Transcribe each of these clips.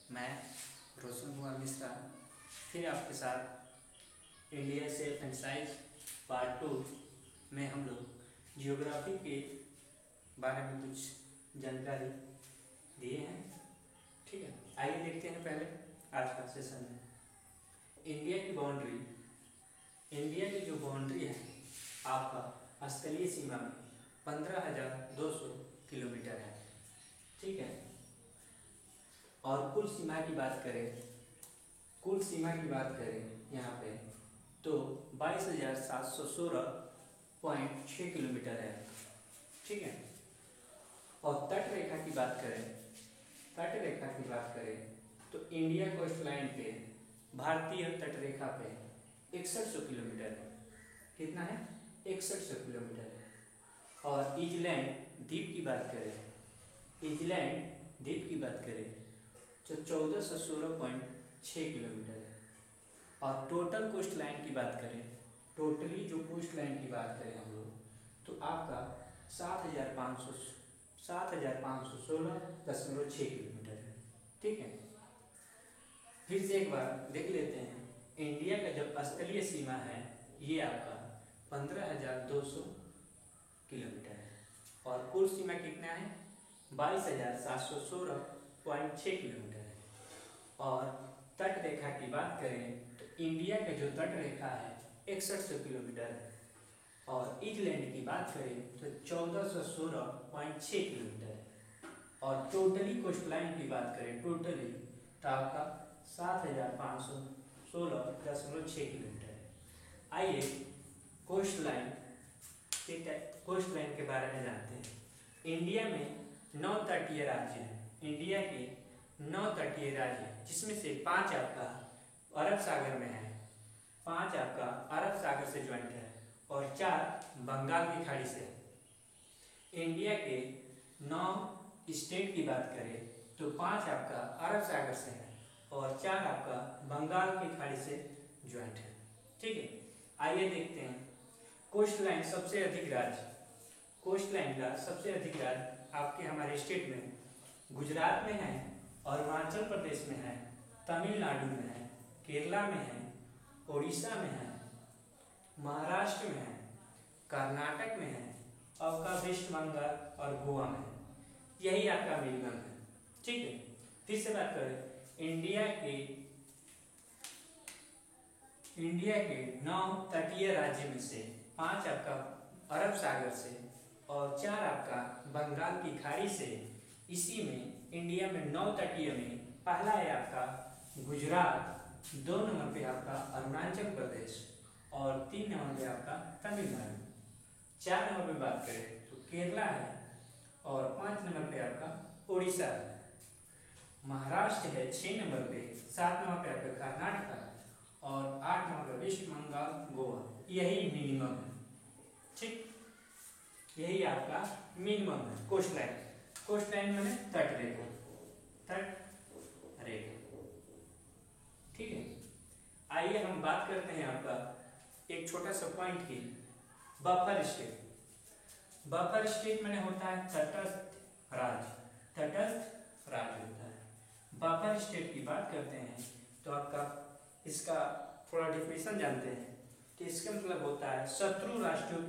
मैं रोशन कुमार मिश्रा फिर आपके साथ India self and science part 2 में हम लोग जियोग्राफी के बारे में कुछ जानकारी दिए हैं। ठीक है, आइए देखते हैं पहले आज का सेशन में इंडिया की बाउंड्री। इंडिया की जो बाउंड्री है आपका स्थलीय सीमा में 15,200 किलोमीटर है। ठीक है, और कुल सीमा की बात करें यहाँ पे तो 22,716.6 किलोमीटर है। ठीक है, और तट रेखा की बात करें तो इंडिया कोस्ट लाइन पे भारतीय तट रेखा पे 6100 किलोमीटर है। कितना है? 6100 किलोमीटर है। और ईजलैंड द्वीप की बात करें तो 1416.6 किलोमीटर है। और टोटल कोस्ट लाइन की बात करें, टोटली जो कोस्ट लाइन की बात करें हम लोग तो आपका 7,516.6 किलोमीटर है। ठीक है, फिर से एक बार देख लेते हैं। इंडिया का जब स्थलीय सीमा है ये आपका 15,200 किलोमीटर है और कुल सीमा कितना है? 22,716.6 किलोमीटर है। और तट रेखा की बात करें तो इंडिया का जो तट रेखा है 6100 किलोमीटर है। और ईजलैंड की बात करें तो 1416.6 किलोमीटर है। और टोटली कोस्ट लाइन की बात करें तो आपका 7,516.6 किलोमीटर है। आइए कोस्ट लाइन के बारे में जानते हैं। इंडिया में 9 तटीय राज्य हैं। इंडिया के 9 तटीय राज्य हैं जिसमें से 5 आपका अरब सागर में है, 5 आपका अरब सागर से ज्वाइंट है और 4 बंगाल की खाड़ी से है। इंडिया के 9 स्टेट की बात करें तो 5 आपका अरब सागर से है और 4 आपका बंगाल की खाड़ी से ज्वाइंट है। ठीक है, आइए देखते हैं कोस्ट लाइन का सबसे अधिक राज्य आपके हमारे स्टेट में गुजरात में है, अरुणाचल प्रदेश में है, तमिलनाडु में है, केरला में है, उड़ीसा में है, महाराष्ट्र में है, कर्नाटक में है, आपका वेस्ट बंगाल और गोवा में है। यही आपका मिनिमम है। ठीक है, फिर से बात करें इंडिया के 9 तटीय राज्य में से 5 आपका अरब सागर से और 4 आपका बंगाल की खाड़ी से। इसी में इंडिया में 9 तटीय में पहला है आपका गुजरात, 2 नंबर पे आपका अरुणाचल प्रदेश और 3 नंबर पे आपका तमिलनाडु, 4 नंबर पे बात करें तो केरला है और 5 नंबर पे आपका उड़ीसा है, महाराष्ट्र है 6 नंबर पे, 7 नंबर पे आपका कर्नाटक और 8 नंबर पे वेस्ट बंगाल, गोवा। यही मिनिमम है। ठीक, यही आपका मिनिमम है कोस्ट लाइन मैंने तट रेखा। ठीक है, आइए हम बात करते हैं आपका एक छोटा सा पॉइंट की बफर स्टेट मैंने होता है तटस्थ राज्य होता है। बफर स्टेट की बात करते हैं तो आपका इसका थोड़ा डिफिनेशन जानते हैं कि इसका मतलब होता है शत्रु राष्ट्रों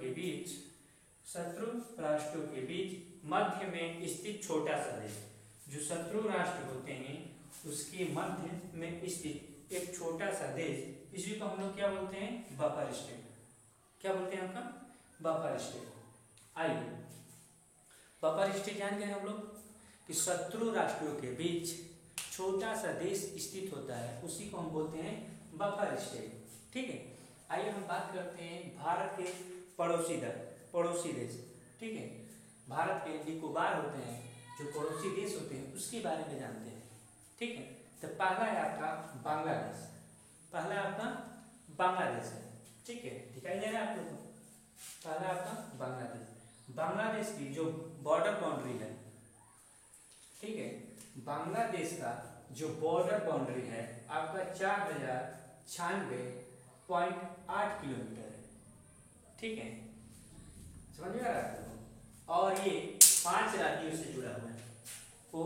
के बीच मध्य में स्थित छोटा सा देश। जो शत्रु राष्ट्र होते हैं उसके मध्य में स्थित एक छोटा सा देश, इसी को हम लोग क्या बोलते हैं? Buffer state. क्या बोलते हैं आपका? Buffer state. आइए बफर स्टेट जान गए हम लोग कि शत्रु राष्ट्रों के बीच छोटा सा देश स्थित होता है, उसी को हम बोलते हैं बफर स्टेट। ठीक है, आइए हम बात करते हैं भारत के पड़ोसी देश। ठीक है, भारत के निकोबार होते हैं जो पड़ोसी देश होते हैं उसके बारे में जानते हैं। ठीक है, तो पहला है आपका बांग्लादेश है। ठीक है, दिखाई दे रहा है आप लोगों को? पहला आपका बांग्लादेश की जो बॉर्डर बाउंड्री है। ठीक है, बांग्लादेश का जो बॉर्डर बाउंड्री है आपका 4,096.8 किलोमीटर है। ठीक है, समझ में आ रहा है? और ये 5 राज्यों से जुड़ा हुआ है। वो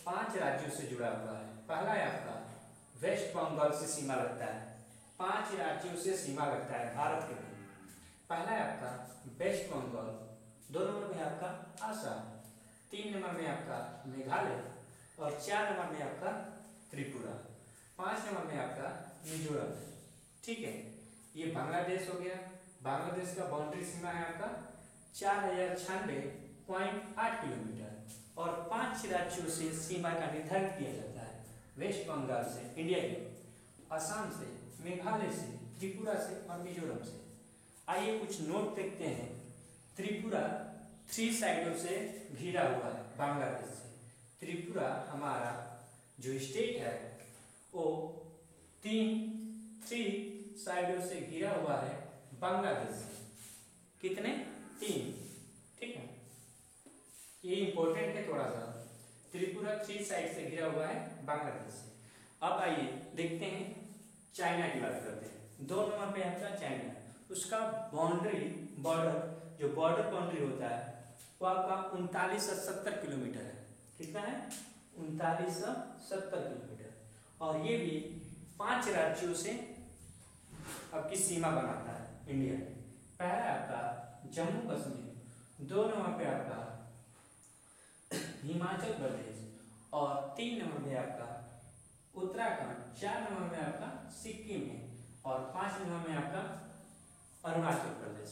5 राज्यों से जुड़ा हुआ है। पहला है आपका वेस्ट बंगाल से सीमा लगता है, 5 राज्यों से सीमा लगता है भारत के लिए। पहला है आपका वेस्ट बंगाल, 2 नंबर में आपका आसाम, 3 नंबर में आपका मेघालय और 4 नंबर में आपका त्रिपुरा, 5 नंबर में आपका मिजोरम। ठीक है, ये बांग्लादेश हो गया। बांग्लादेश का बाउंड्री सीमा है आपका 4096.8 किलोमीटर और 5 राज्यों से सीमा का निर्धारण किया जाता है। वेस्ट बंगाल से, इंडिया के, असम से, मेघालय से, त्रिपुरा से और मिजोरम से। आइए कुछ नोट देखते हैं। त्रिपुरा 3 साइडों से घिरा हुआ है बांग्लादेश से। त्रिपुरा हमारा जो स्टेट है वो 3 साइडों से घिरा हुआ है बांग्लादेश से। कितने? 3। ठीक है, ये इंपॉर्टेंट है थोड़ा सा। त्रिपुरा 3 साइड से घिरा हुआ है बांग्लादेश से। अब आइए देखते हैं चाइना की बात करते हैं। 2 नंबर पे आपका चाइना, उसका बॉर्डर जो बॉर्डर बाउंड्री होता है वो आपका 3970 किलोमीटर है। कितना है? 3970 किलोमीटर। और ये भी 5 राज्यों से आपकी सीमा बनाता है इंडिया में। पहला आपका जम्मू कश्मीर, 2 नंबर पे आपका हिमाचल प्रदेश और 3 नंबर में आपका उत्तराखंड, 4 नंबर में आपका सिक्किम है और 5 नंबर में आपका अरुणाचल प्रदेश।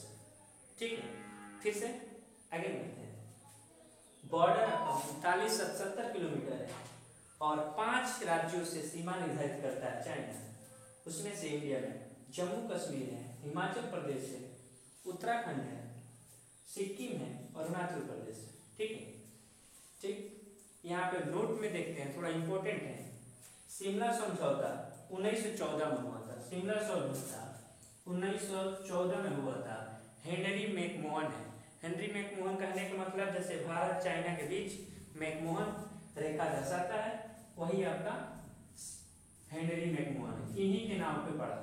ठीक है, फिर से आगे बढ़ते हैं। बॉर्डर आपका 3970 किलोमीटर है और 5 राज्यों से सीमा निर्धारित करता है चाइना। उसमें से इंडिया में जम्मू कश्मीर है, हिमाचल प्रदेश है, उत्तराखंड है, सिक्किम है, अरुणाचल प्रदेश है। ठीक है, ठीक। यहाँ पे नोट में देखते हैं, थोड़ा इंपॉर्टेंट है। शिमला समझौता 1914 में हुआ था। शिमला समझौता 1914 में हुआ था। हेनरी मैकमोहन है। हेनरी मैकमोहन कहने का मतलब जैसे भारत चाइना के बीच मैकमोहन रेखा दर्शाता है, वही आपका हेनरी मैकमोहन है। इन्हीं के नाम पे पड़ा।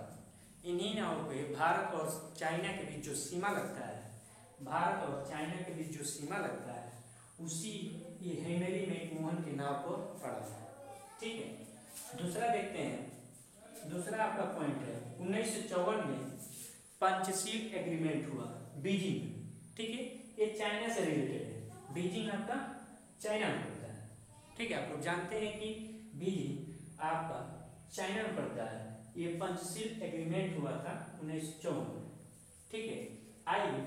इन्हीं नाम पे भारत और चाइना के बीच जो सीमा लगता है, भारत और चाइना के बीच जो सीमा लगता है, उसी ये हेनरी मैकमोहन के नाम पर पड़ा है। ठीक है, दूसरा देखते हैं। दूसरा आपका पॉइंट है 1954 में पंचशील एग्रीमेंट हुआ बीजिंग। ठीक है, ये चाइना से रिलेटेड है। बीजिंग आपका चाइना में पड़ता है। ठीक है, आप लोग जानते हैं कि बीजिंग आपका चाइना में पड़ता है। ये पंचशील एग्रीमेंट हुआ था 1954 में। ठीक है, आइए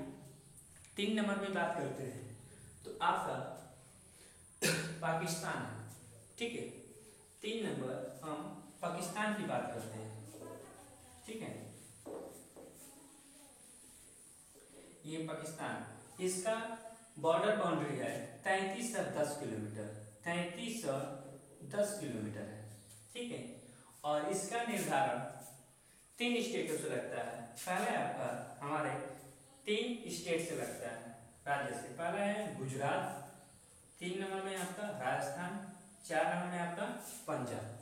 3 नंबर में बात करते हैं तो आपका पाकिस्तान है। ठीक है, 3 नंबर हम पाकिस्तान की बात करते हैं। ठीक है, ये पाकिस्तान, इसका बॉर्डर बाउंड्री है 3310 किलोमीटर। 3310 किलोमीटर है। ठीक है, और इसका निर्धारण 3 स्टेटों से लगता है। पहले आपका हमारे 3 स्टेट से लगता है, राज्य से। पहला है गुजरात, 3 नंबर में आपका राजस्थान, 4 नंबर में आपका पंजाब।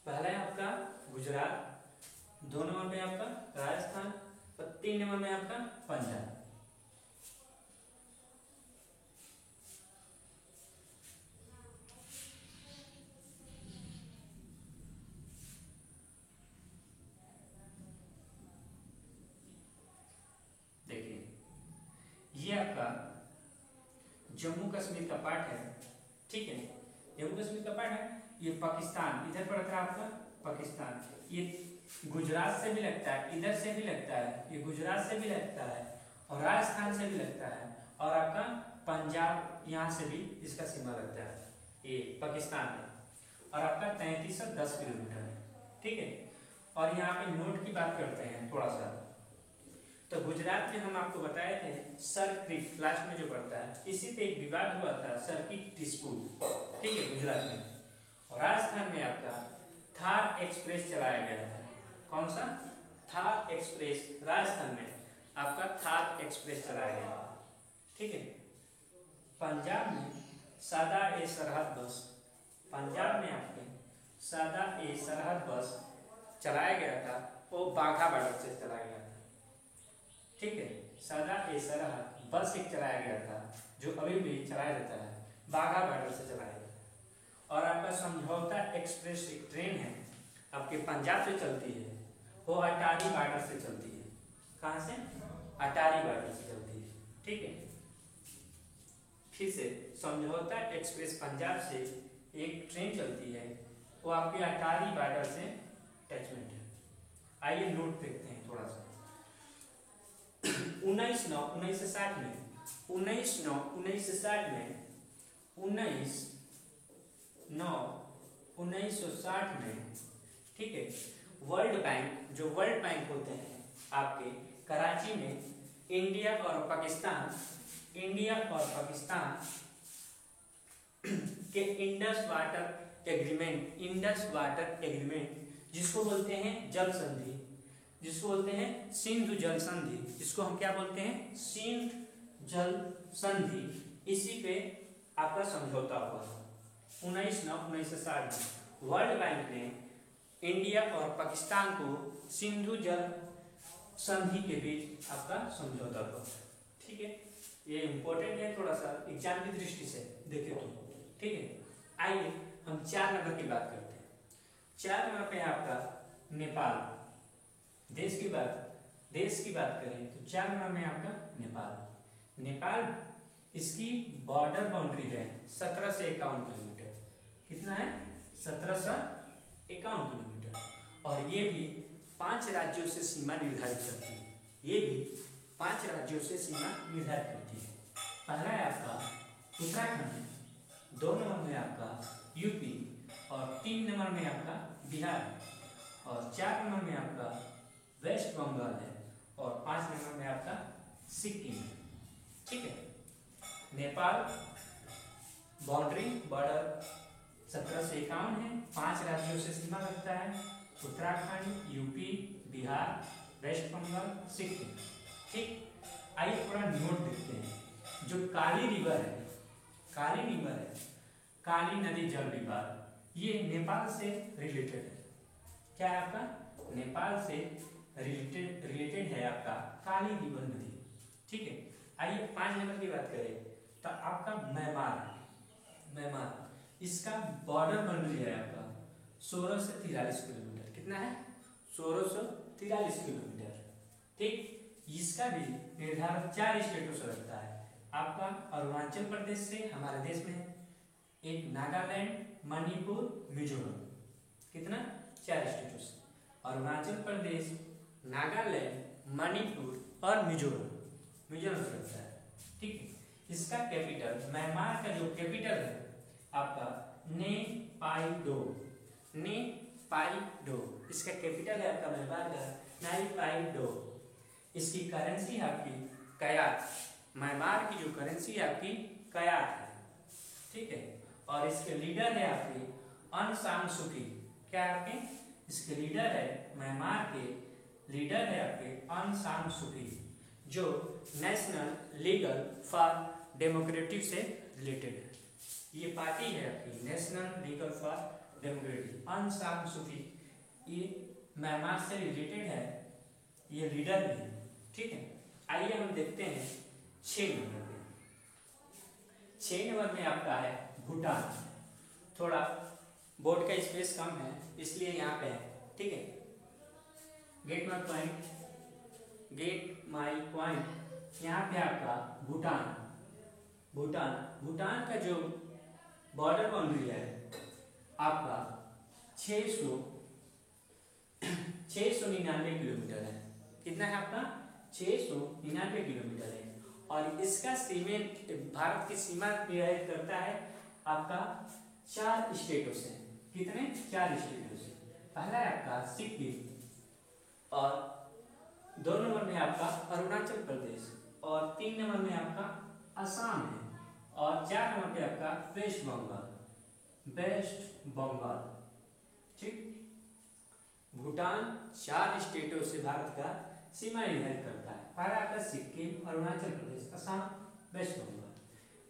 पहला है आपका गुजरात, 2 नंबर में आपका राजस्थान और 3 नंबर में आपका पंजाब। देखिए, ये आपका जम्मू कश्मीर का पार्ट है। ठीक है, जम्मू कश्मीर का पार्ट है। ये पाकिस्तान इधर पड़ता है आपका पाकिस्तान। ये गुजरात से भी लगता है, इधर से भी लगता है, ये गुजरात से भी लगता है और राजस्थान से भी लगता है और आपका पंजाब यहाँ से भी इसका सीमा लगता है, ये पाकिस्तान में। और आपका 3310 किलोमीटर है। ठीक है, और यहाँ पे नोट की बात करते हैं थोड़ा सा। तो गुजरात में हम आपको बताए थे सर्किट लास्ट में जो पड़ता है, इसी पे एक विवाद हुआ था, सर्किट डिस्प्यूट। ठीक है, गुजरात में। और राजस्थान में आपका थार एक्सप्रेस चलाया गया था। कौन सा? थार एक्सप्रेस। राजस्थान में आपका थार एक्सप्रेस चलाया गया था। ठीक है, पंजाब में सादा ए सरहद बस, पंजाब में आपके सादा ए सरहद बस चलाया गया था, वो बाघा बॉर्डर से चलाया गया था। ठीक है, सादा ए सरहद बस एक चलाया गया था जो अभी भी चलाया जाता है बाघा बॉर्डर से चलाएगा। और आपका समझौता एक्सप्रेस एक ट्रेन है आपके पंजाब से चलती है, वो अटारी बॉर्डर से चलती है। कहाँ से? अटारी बॉर्डर से चलती है। ठीक है, फिर से समझौता एक्सप्रेस पंजाब से एक ट्रेन चलती है, वो आपके अटारी बॉर्डर से अटैचमेंट है। आइए नोट देखते हैं थोड़ा सा। 1960 में 1960 में, ठीक है, वर्ल्ड बैंक, जो वर्ल्ड बैंक होते हैं आपके कराची में, इंडिया और पाकिस्तान के इंडस वाटर एग्रीमेंट जिसको बोलते हैं जल संधि, जिसको बोलते हैं सिंधु जल संधि, जिसको हम क्या बोलते हैं? सिंधु जल संधि। इसी पे आपका समझौता हुआ 1960 में। वर्ल्ड बैंक ने इंडिया और पाकिस्तान को सिंधु जल संधि के बीच आपका समझौता हुआ। ठीक है, ये इंपॉर्टेंट है थोड़ा सा एग्जाम की दृष्टि से देखें तो। ठीक है, आइए हम 4 नंबर की बात करते हैं। 4 नंबर पे आपका नेपाल। देश की बात करें तो 4 नंबर में आपका नेपाल, इसकी बॉर्डर बाउंड्री है 17 से 51 किलोमीटर। कितना है? 17 से 51 किलोमीटर। और ये भी 5 राज्यों से सीमा निर्धारित करती है। पहला है आपका उत्तराखंड, 2 नंबर में आपका यूपी, और 3 नंबर में आपका बिहार, और 4 नंबर में आपका वेस्ट बंगाल है, और 5 नंबर में आपका सिक्किम है। ठीक है, नेपाल बॉर्डर 17 से 51 है, 5 राज्यों से सीमा रखता है, उत्तराखंड, यूपी, बिहार, वेस्ट बंगाल, सिक्किम। ठीक, आइए थोड़ा नोट देखते हैं। जो काली रिवर है, काली नदी जल विवाद, ये नेपाल से रिलेटेड है। क्या है आपका? नेपाल से रिलेटेड है आपका काली रिवर नदी। ठीक है, आइए 5 नंबर की बात करें तो आपका म्यांमार, इसका बॉर्डर बाउंड्री है आपका 16 से 43 किलोमीटर। कितना है? 16 से 43 किलोमीटर। ठीक, इसका भी निर्धारण 4 स्टेटों से रहता है आपका। अरुणाचल प्रदेश से हमारे देश में, एक नागालैंड, मणिपुर, मिजोरम। कितना? 4 स्टेटों से। अरुणाचल प्रदेश, नागालैंड, मणिपुर और मिजोरम से रहता है। ठीक है, इसका कैपिटल, म्यांमार का जो कैपिटल है आपका नेपाइडो, इसका कैपिटल है आपका म्यांमार का नेपाइडो। इसकी करेंसी है आपकी कयात, म्यांमार की जो करेंसी है आपकी कयात है। ठीक है, और इसके लीडर है आपके ऑंग सान सू की। क्या है आपके? इसके लीडर है, म्यांमार के लीडर है आपके ऑंग सान सू की, जो नेशनल लीगल फॉर डेमोक्रेटिक से रिलेटेड है। ये पार्टी है आपकी national legal for democratic. Aung सान सू की ये म्यांमार से रिलेटेड है, ये लीडर भी है। ठीक है, आइए हम देखते हैं 6 नंबर में। 6 नंबर में आपका है भूटान। थोड़ा बोर्ड का स्पेस कम है इसलिए यहाँ पे है। ठीक है, गेट माई पॉइंट, यहाँ पे आपका भूटान का जो बॉर्डर बाउंड्री है आपका 699 किलोमीटर है। कितना है आपका? 699 किलोमीटर है। और इसका भारत की सीमा निर्धारित करता है आपका 4 स्टेटों से। कितने? 4 स्टेटों से। पहला है आपका सिक्किम, और 2 नंबर में आपका अरुणाचल प्रदेश, और 3 नंबर में आपका असम है, और 4 नंबर पे आपका वेस्ट बंगाल। ठीक, भूटान 4 स्टेटों से भारत का सीमा निर्धारित करता है। पहला आपका सिक्किम, अरुणाचल प्रदेश, असम, वेस्ट बंगाल।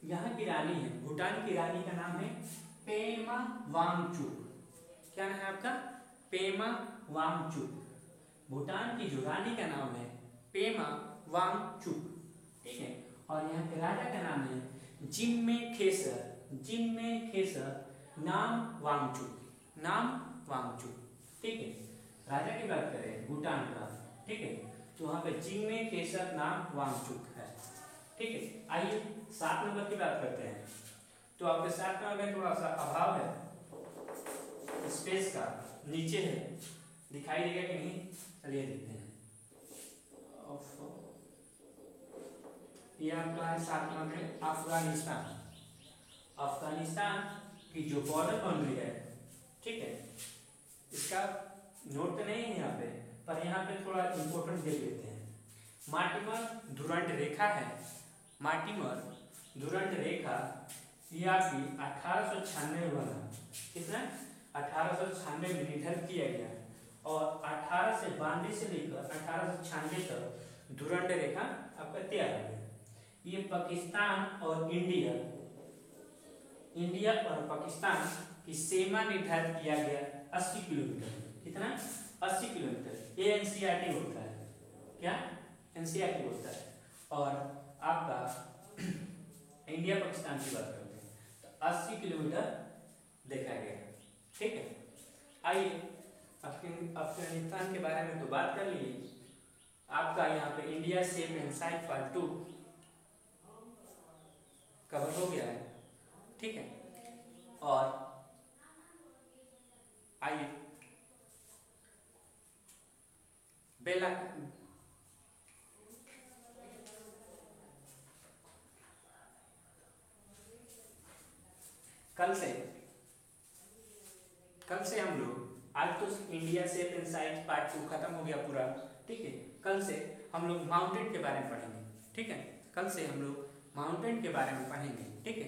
यहाँ की रानी है, भूटान की रानी का नाम है पेमा वांगचुक। क्या नाम है आपका? पेमा वांगचुक। भूटान की जो रानी का नाम है पेमा वांगचुक। ठीक है, और यहाँ के राजा का नाम है जिम्मे खेसर नाम वांगचुक। ठीक है, राजा की बात करें भूटान का, ठीक है, तो वहां पे जिम्मे खेसर नाम वांगचुक है। ठीक है, आइए 7 नंबर की बात करते हैं। तो आपके 7 नंबर में थोड़ा सा अभाव है स्पेस का, नीचे है, दिखाई देगा कि नहीं, चलिए देखते हैं। ये आपका है 7 नंबर में अफगानिस्तान की जो बॉर्डर बाउंड्री है, ठीक है, इसका नोट तो नहीं है यहाँ पे, पर यहाँ पे थोड़ा इंपॉर्टेंट दे देते हैं। मार्टिमर धुरंट रेखा है, ये आपकी 1896 में बना, कितना 1896 में निर्धारित किया गया, और 1892 से लेकर 1896 तक धुरंट रेखा आपका तैयार हो गया। ये पाकिस्तान और इंडिया और पाकिस्तान की सीमा निर्धारित किया गया 80 किलोमीटर, कितना 80 किलोमीटर। ये एनसीईआरटी होता है, क्या एनसीईआरटी होता है। और आपका इंडिया पाकिस्तान की बात करते हैं तो 80 किलोमीटर देखा गया। ठीक है, आइए अफगानिस्तान के बारे में तो बात कर लिए। आपका यहाँ पे India shape and size part 2 cover हो गया है। ठीक है, और आइए बेला कल से हम लोग, आज तो India shape and size part 2 खत्म हो गया पूरा। ठीक है, कल से हम लोग माउंटेन के बारे में पढ़ेंगे। ठीक है, कल से हम लोग माउंटेन के बारे में पढ़ेंगे। ठीक है,